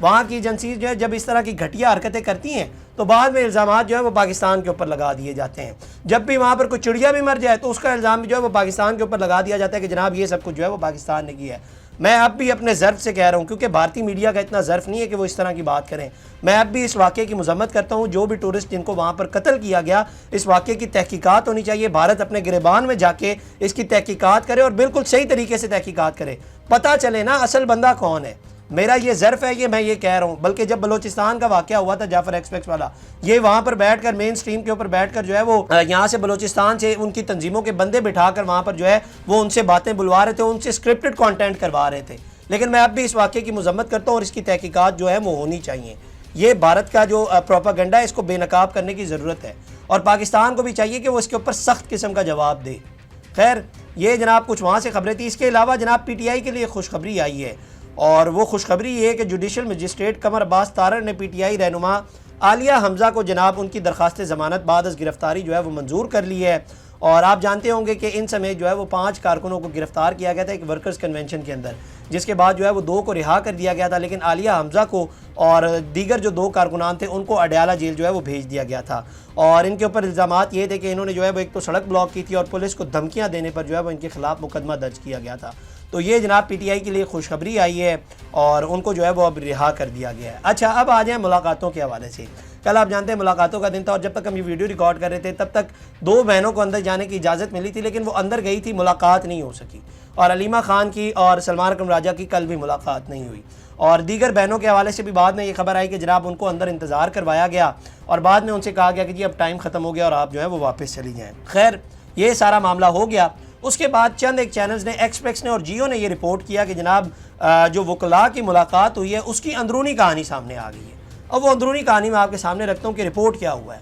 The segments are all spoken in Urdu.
وہاں کی ایجنسیز جو ہے جب اس طرح کی گھٹیا حرکتیں کرتی ہیں تو بعد میں الزامات جو ہے وہ پاکستان کے اوپر لگا دیے جاتے ہیں. جب بھی وہاں پر کوئی چڑیا بھی مر جائے تو اس کا الزام بھی جو ہے وہ پاکستان کے اوپر لگا دیا جاتا ہے کہ جناب یہ سب کچھ جو ہے وہ پاکستان نے کیا ہے. میں اب بھی اپنے ظرف سے کہہ رہا ہوں کیونکہ بھارتی میڈیا کا اتنا ظرف نہیں ہے کہ وہ اس طرح کی بات کریں. میں اب بھی اس واقعے کی مذمت کرتا ہوں. جو بھی ٹورسٹ جن کو وہاں پر قتل کیا گیا اس واقعے کی تحقیقات ہونی چاہیے. بھارت اپنے گریبان میں جا کے اس کی تحقیقات کرے اور بالکل صحیح طریقے سے تحقیقات کرے, پتہ چلے نا اصل بندہ کون ہے. میرا یہ ظرف ہے کہ میں یہ کہہ رہا ہوں. بلکہ جب بلوچستان کا واقعہ ہوا تھا جعفر ایکسپریس والا, یہ وہاں پر بیٹھ کر مین سٹریم کے اوپر بیٹھ کر جو ہے وہ یہاں سے بلوچستان سے ان کی تنظیموں کے بندے بٹھا کر وہاں پر جو ہے وہ ان سے باتیں بلوا رہے تھے, ان سے اسکرپٹڈ کانٹینٹ کروا رہے تھے. لیکن میں اب بھی اس واقعے کی مذمت کرتا ہوں اور اس کی تحقیقات جو ہے وہ ہونی چاہیے. یہ بھارت کا جو پروپیگنڈا ہے اس کو بے نقاب کرنے کی ضرورت ہے اور پاکستان کو بھی چاہیے کہ وہ اس کے اوپر سخت قسم کا جواب دے. خیر یہ جناب کچھ وہاں سے خبریں تھیں. اس کے علاوہ جناب پی ٹی آئی کے لیے خوشخبری آئی ہے اور وہ خوشخبری یہ ہے کہ جوڈیشل مجسٹریٹ قمر عباس تارڑ نے پی ٹی آئی رہنما عالیہ حمزہ کو جناب ان کی درخواست ضمانت بعد از گرفتاری جو ہے وہ منظور کر لی ہے. اور آپ جانتے ہوں گے کہ ان سمیت جو ہے وہ 5 کارکنوں کو گرفتار کیا گیا تھا ایک ورکرز کنونشن کے اندر, جس کے بعد جو ہے وہ 2 کو رہا کر دیا گیا تھا. لیکن عالیہ حمزہ کو اور دیگر جو 2 کارکنان تھے ان کو اڈیالہ جیل جو ہے وہ بھیج دیا گیا تھا. اور ان کے اوپر الزامات یہ تھے کہ انہوں نے جو ہے وہ ایک تو سڑک بلاک کی تھی اور پولیس کو دھمکیاں دینے پر جو ہے وہ ان کے خلاف مقدمہ درج کیا گیا تھا. تو یہ جناب پی ٹی آئی کے لیے خوشخبری آئی ہے اور ان کو جو ہے وہ اب رہا کر دیا گیا ہے. اچھا اب آ جائیں ملاقاتوں کے حوالے سے. کل آپ جانتے ہیں ملاقاتوں کا دن تھا اور جب تک ہم یہ ویڈیو ریکارڈ کر رہے تھے تب تک 2 بہنوں کو اندر جانے کی اجازت ملی تھی لیکن وہ اندر گئی تھی, ملاقات نہیں ہو سکی. اور علیمہ خان کی اور سلمان اکرم راجہ کی کل بھی ملاقات نہیں ہوئی. اور دیگر بہنوں کے حوالے سے بھی بعد میں یہ خبر آئی کہ جناب ان کو اندر انتظار کروایا گیا اور بعد میں ان سے کہا گیا کہ جی اب ٹائم ختم ہو گیا اور آپ جو ہے وہ واپس چلی جائیں. خیر یہ سارا معاملہ ہو گیا. اس کے بعد چند ایک چینلز نے ایکسپریس نے اور جیو نے یہ رپورٹ کیا کہ جناب جو وکلاء کی ملاقات ہوئی ہے اس کی اندرونی کہانی سامنے آ گئی ہے. اب وہ اندرونی کہانی میں آپ کے سامنے رکھتا ہوں کہ رپورٹ کیا ہوا ہے.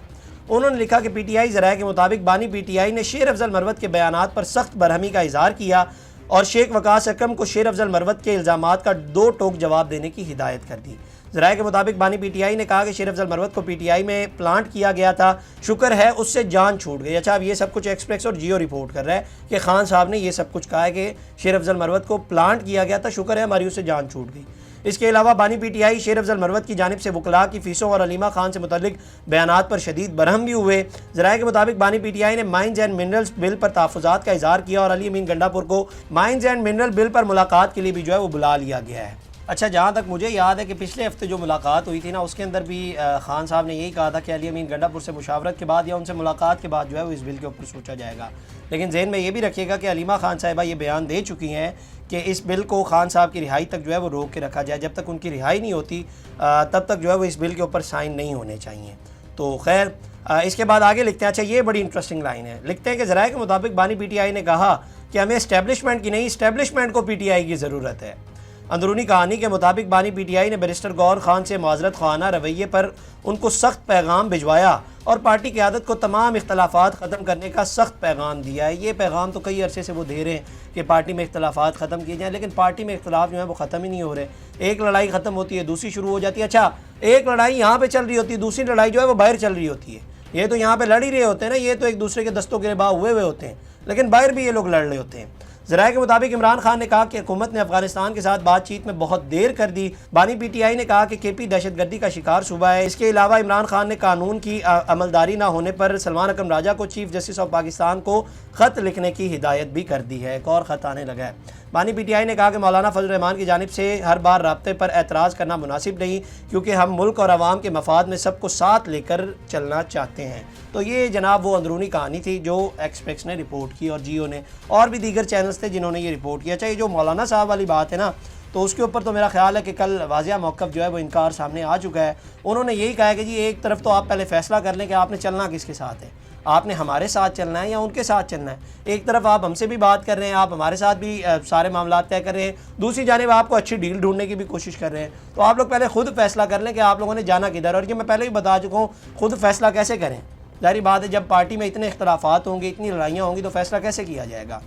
انہوں نے لکھا کہ پی ٹی آئی ذرائع کے مطابق بانی پی ٹی آئی نے شیر افضل مروت کے بیانات پر سخت برہمی کا اظہار کیا اور شیخ وقاص اکرم کو شیر افضل مروت کے الزامات کا 2 ٹوک جواب دینے کی ہدایت کر دی. ذرائع کے مطابق بانی پی ٹی آئی نے کہا کہ شیر افضل مروت کو پی ٹی آئی میں پلانٹ کیا گیا تھا, شکر ہے اس سے جان چھوٹ گئی. اچھا اب یہ سب کچھ ایکسپریس اور جیو رپورٹ کر رہا ہے کہ خان صاحب نے یہ سب کچھ کہا ہے کہ شیر افضل مروت کو پلانٹ کیا گیا تھا, شکر ہے ہماری اس سے جان چھوٹ گئی. اس کے علاوہ بانی پی ٹی آئی شیر افضل مروت کی جانب سے وکلاء کی فیسوں اور علیمہ خان سے متعلق بیانات پر شدید برہم بھی ہوئے. ذرائع کے مطابق بانی پی ٹی آئی نے مائنز اینڈ منرلز بل پر تحفظات کا اظہار کیا اور علی امین گنڈا پور کو مائنز اینڈ منرل بل پر ملاقات کے لیے بھی جو ہے وہ بلا لیا گیا ہے. اچھا جہاں تک مجھے یاد ہے کہ پچھلے ہفتے جو ملاقات ہوئی تھی نا اس کے اندر بھی خان صاحب نے یہی کہا تھا کہ علی امین گنڈا پور سے مشاورت کے بعد یا ان سے ملاقات کے بعد جو ہے وہ اس بل کے اوپر سوچا جائے گا. لیکن ذہن میں یہ بھی رکھیے گا کہ علیمہ خان صاحبہ یہ بیان دے چکی ہیں کہ اس بل کو خان صاحب کی رہائی تک جو ہے وہ روک کے رکھا جائے. جب تک ان کی رہائی نہیں ہوتی تب تک جو ہے وہ اس بل کے اوپر سائن نہیں ہونے چاہیے. تو خیر اس کے بعد آگے لکھتے ہیں. اچھا یہ بڑی انٹرسٹنگ لائن ہے. لکھتے ہیں کہ ذرائع کے مطابق بانی پی ٹی آئی نے کہا کہ ہمیں اسٹیبلشمنٹ کی نہیں اسٹیبلشمنٹ کو پی ٹی آئی کی ضرورت ہے. اندرونی کہانی کے مطابق بانی پی ٹی آئی نے بیرسٹر گور خان سے معذرت خواہانہ رویے پر ان کو سخت پیغام بھجوایا اور پارٹی قیادت کو تمام اختلافات ختم کرنے کا سخت پیغام دیا ہے. یہ پیغام تو کئی عرصے سے وہ دے رہے ہیں کہ پارٹی میں اختلافات ختم کیے جائیں, لیکن پارٹی میں اختلاف جو ہے وہ ختم ہی نہیں ہو رہے. ایک لڑائی ختم ہوتی ہے دوسری شروع ہو جاتی ہے. اچھا ایک لڑائی یہاں پہ چل رہی ہوتی ہے, دوسری لڑائی جو ہے وہ باہر چل رہی ہوتی ہے. یہ تو یہاں پہ لڑ ہی رہے ہوتے ہیں نا, یہ تو ایک دوسرے کے دستوں گرباں ہوئے ہوتے ہیں, لیکن باہر بھی یہ لوگ لڑ رہے ہوتے ہیں. ذرائع کے مطابق عمران خان نے کہا کہ حکومت نے افغانستان کے ساتھ بات چیت میں بہت دیر کر دی. بانی پی ٹی آئی نے کہا کہ کے پی دہشت گردی کا شکار صوبہ ہے. اس کے علاوہ عمران خان نے قانون کی عملداری نہ ہونے پر سلمان اکرم راجہ کو چیف جسٹس آف پاکستان کو خط لکھنے کی ہدایت بھی کر دی ہے. ایک اور خط آنے لگا ہے. بانی پی ٹی آئی نے کہا کہ مولانا فضل الرحمان کی جانب سے ہر بار رابطے پر اعتراض کرنا مناسب نہیں, کیونکہ ہم ملک اور عوام کے مفاد میں سب کو ساتھ لے کر چلنا چاہتے ہیں. تو یہ جناب وہ اندرونی کہانی تھی جو ایکسپریس نے رپورٹ کی اور جیو نے اور بھی دیگر چینلز تھے جنہوں نے یہ رپورٹ کیا. چاہیے جو مولانا صاحب والی بات ہے نا, تو اس کے اوپر تو میرا خیال ہے کہ کل واضح موقف جو ہے وہ انکار سامنے آ چکا ہے. انہوں نے یہی کہا کہ جی ایک طرف تو آپ پہلے فیصلہ کر لیں کہ آپ نے چلنا کس کے ساتھ ہے, آپ نے ہمارے ساتھ چلنا ہے یا ان کے ساتھ چلنا ہے. ایک طرف آپ ہم سے بھی بات کر رہے ہیں, آپ ہمارے ساتھ بھی سارے معاملات طے کر رہے ہیں, دوسری جانب آپ کو اچھی ڈیل ڈھونڈنے کی بھی کوشش کر رہے ہیں. تو آپ لوگ پہلے خود فیصلہ کر لیں کہ آپ لوگوں نے جانا کدھر. اور یہ میں پہلے بھی بتا چکا ہوں, خود فیصلہ کیسے کریں. ظاہری بات ہے جب پارٹی میں اتنے اختلافات ہوں گے, اتنی لڑائیاں ہوں گی, تو فیصلہ کیسے کیا جائے گا.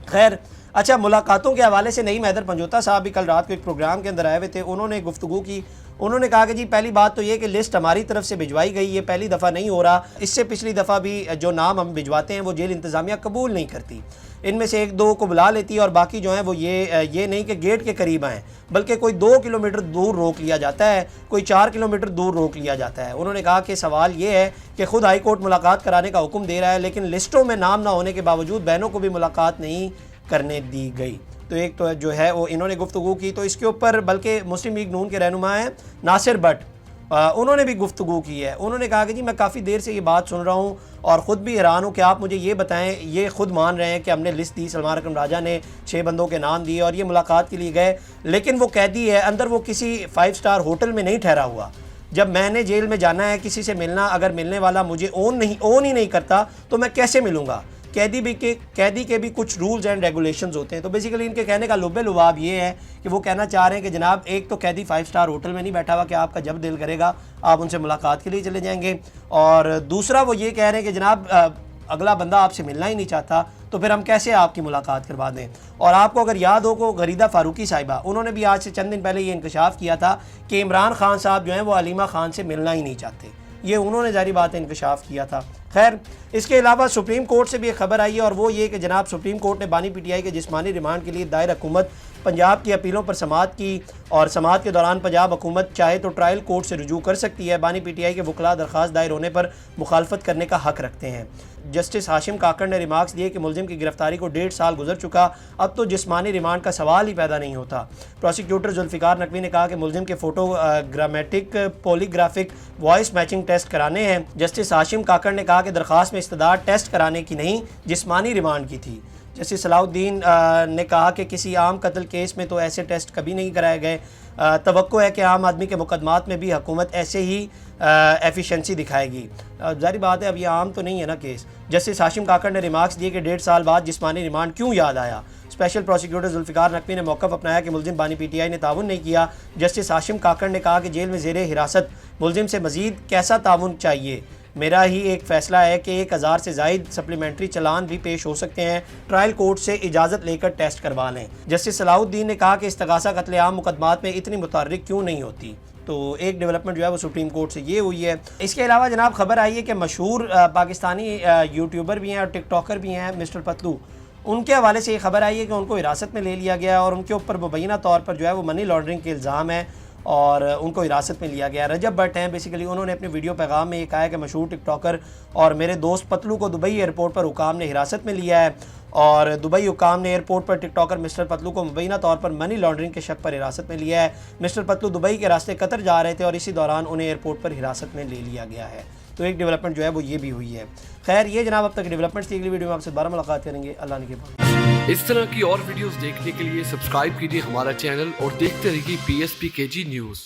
خیر اچھا ملاقاتوں کے حوالے سے نعیم حیدر پنجوتا صاحب بھی کل رات کو ایک پروگرام کے اندر آئے ہوئے تھے. انہوں نے گفتگو کی انہوں نے کہا کہ جی پہلی بات تو یہ کہ لسٹ ہماری طرف سے بھجوائی گئی، یہ پہلی دفعہ نہیں ہو رہا، اس سے پچھلی دفعہ بھی جو نام ہم بھجواتے ہیں وہ جیل انتظامیہ قبول نہیں کرتی، ان میں سے ایک دو کو بلا لیتی ہے اور باقی جو ہیں وہ یہ نہیں کہ گیٹ کے قریب آئیں، بلکہ کوئی 2 کلومیٹر دور روک لیا جاتا ہے، کوئی 4 کلومیٹر دور روک لیا جاتا ہے۔ انہوں نے کہا کہ سوال یہ ہے کہ خود ہائی کورٹ ملاقات کرانے کا حکم دے رہا ہے، لیکن لسٹوں میں نام نہ ہونے کے باوجود بہنوں کو بھی ملاقات نہیں کرنے دی گئی۔ تو ایک تو جو ہے وہ انہوں نے گفتگو کی، تو اس کے اوپر بلکہ مسلم لیگ نون کے رہنما ہیں ناصر بٹ، انہوں نے بھی گفتگو کی ہے۔ انہوں نے کہا کہ جی میں کافی دیر سے یہ بات سن رہا ہوں اور خود بھی حیران ہوں کہ آپ مجھے یہ بتائیں، یہ خود مان رہے ہیں کہ ہم نے لسٹ دی، سلمان اکرم راجہ نے 6 بندوں کے نام دیے اور یہ ملاقات کے لیے گئے، لیکن وہ قیدی ہے اندر، وہ کسی 5 اسٹار ہوٹل میں نہیں ٹھہرا ہوا۔ جب میں نے جیل میں جانا ہے کسی سے ملنا، اگر ملنے والا مجھے اون ہی نہیں کرتا تو میں کیسے ملوں گا؟ قیدی کے بھی کچھ رولز اینڈ ریگولیشنز ہوتے ہیں۔ تو بیسیکلی ان کے کہنے کا لب لباب یہ ہے کہ وہ کہنا چاہ رہے ہیں کہ جناب ایک تو قیدی 5 اسٹار ہوٹل میں نہیں بیٹھا ہوا کہ آپ کا جب دل کرے گا آپ ان سے ملاقات کے لیے چلے جائیں گے، اور دوسرا وہ یہ کہہ رہے ہیں کہ جناب اگلا بندہ آپ سے ملنا ہی نہیں چاہتا تو پھر ہم کیسے آپ کی ملاقات کروا دیں۔ اور آپ کو اگر یاد ہو کو غریدہ فاروقی صاحبہ، انہوں نے بھی آج سے چند دن پہلے یہ انکشاف کیا تھا کہ عمران خان صاحب جو ہیں وہ علیمہ خان سے ملنا ہی نہیں چاہتے، یہ انہوں نے ظاہری بات انکشاف کیا تھا۔ خیر، اس کے علاوہ سپریم کورٹ سے بھی ایک خبر آئی ہے اور وہ یہ کہ جناب سپریم کورٹ نے بانی پی ٹی آئی کے جسمانی ریمانڈ کے لیے دائر حکومت پنجاب کی اپیلوں پر سماعت کی، اور سماعت کے دوران پنجاب حکومت چاہے تو ٹرائل کورٹ سے رجوع کر سکتی ہے۔ بانی پی ٹی آئی کے وکلاء درخواست دائر ہونے پر مخالفت کرنے کا حق رکھتے ہیں۔ جسٹس ہاشم کاکڑ نے ریمارکس دیے کہ ملزم کی گرفتاری کو 1.5 سال گزر چکا، اب تو جسمانی ریمانڈ کا سوال ہی پیدا نہیں ہوتا۔ پروسیکیوٹر ذوالفقار نقوی نے کہا کہ ملزم کے فوٹو گرامیٹک پولی گرافک وائس میچنگ ٹیسٹ کرانے ہیں۔ جسٹس ہاشم کاکڑ نے کہا کہ درخواست میں استدعا ٹیسٹ کرانے کی نہیں، جسمانی ریمانڈ کی تھی۔ جسٹس صلاح الدین نے کہا کہ کسی عام قتل کیس میں تو ایسے ٹیسٹ کبھی نہیں کرائے گئے، توقع ہے کہ عام آدمی کے مقدمات میں بھی حکومت ایسے ہی ایفیشنسی دکھائے گی۔ ظاہری بات ہے اب یہ عام تو نہیں ہے نا کیس۔ جسٹس ہاشم کاکڑ نے ریمارکس دیے کہ 1.5 سال بعد جسمانی ریمانڈ کیوں یاد آیا۔ اسپیشل پروسیکیوٹر ذوالفقار نقوی نے موقف اپنایا کہ ملزم بانی پی ٹی آئی نے تعاون نہیں کیا۔ جسٹس ہاشم کاکڑ نے کہا کہ جیل میں زیر حراست ملزم سے مزید کیسا تعاون چاہیے، میرا ہی ایک فیصلہ ہے کہ 1000 سے زائد سپلیمنٹری چلان بھی پیش ہو سکتے ہیں، ٹرائل کورٹ سے اجازت لے کر ٹیسٹ کروا لیں۔ جسٹس صلاح الدین نے کہا کہ استغاثہ قتل عام مقدمات میں اتنی متحرک کیوں نہیں ہوتی۔ تو ایک ڈیولپمنٹ جو ہے وہ سپریم کورٹ سے یہ ہوئی ہے۔ اس کے علاوہ جناب خبر آئی ہے کہ مشہور پاکستانی یوٹیوبر بھی ہیں اور ٹک ٹاکر بھی ہیں مسٹر پتلو، ان کے حوالے سے یہ خبر آئی ہے کہ ان کو حراست میں لے لیا گیا اور ان کے اوپر مبینہ طور پر جو ہے وہ منی لانڈرنگ کے الزام ہے اور ان کو حراست میں لیا گیا۔ رجب بٹ ہیں بیسیکلی، انہوں نے اپنے ویڈیو پیغام میں یہ کہا ہے کہ مشہور ٹک ٹاکر اور میرے دوست پتلو کو دبئی ایئرپورٹ پر حکام نے حراست میں لیا ہے، اور دبئی حکام نے ایئرپورٹ پر ٹک ٹاکر مسٹر پتلو کو مبینہ طور پر منی لانڈرنگ کے شک پر حراست میں لیا ہے۔ مسٹر پتلو دبئی کے راستے قطر جا رہے تھے اور اسی دوران انہیں ایئرپورٹ پر حراست میں لے لیا گیا ہے۔ تو ایک ڈیولپمنٹ جو ہے وہ یہ بھی ہوئی ہے۔ خیر، یہ جناب اب تک ڈیولپمنٹس تھی، اگلی ویڈیو میں آپ سے دوبارہ ملاقات کریں گے۔ اللہ نگہبان۔ اس طرح کی اور ویڈیوز دیکھنے کے لیے سبسکرائب کیجیے ہمارا چینل اور دیکھتے رہیے PSPKG نیوز۔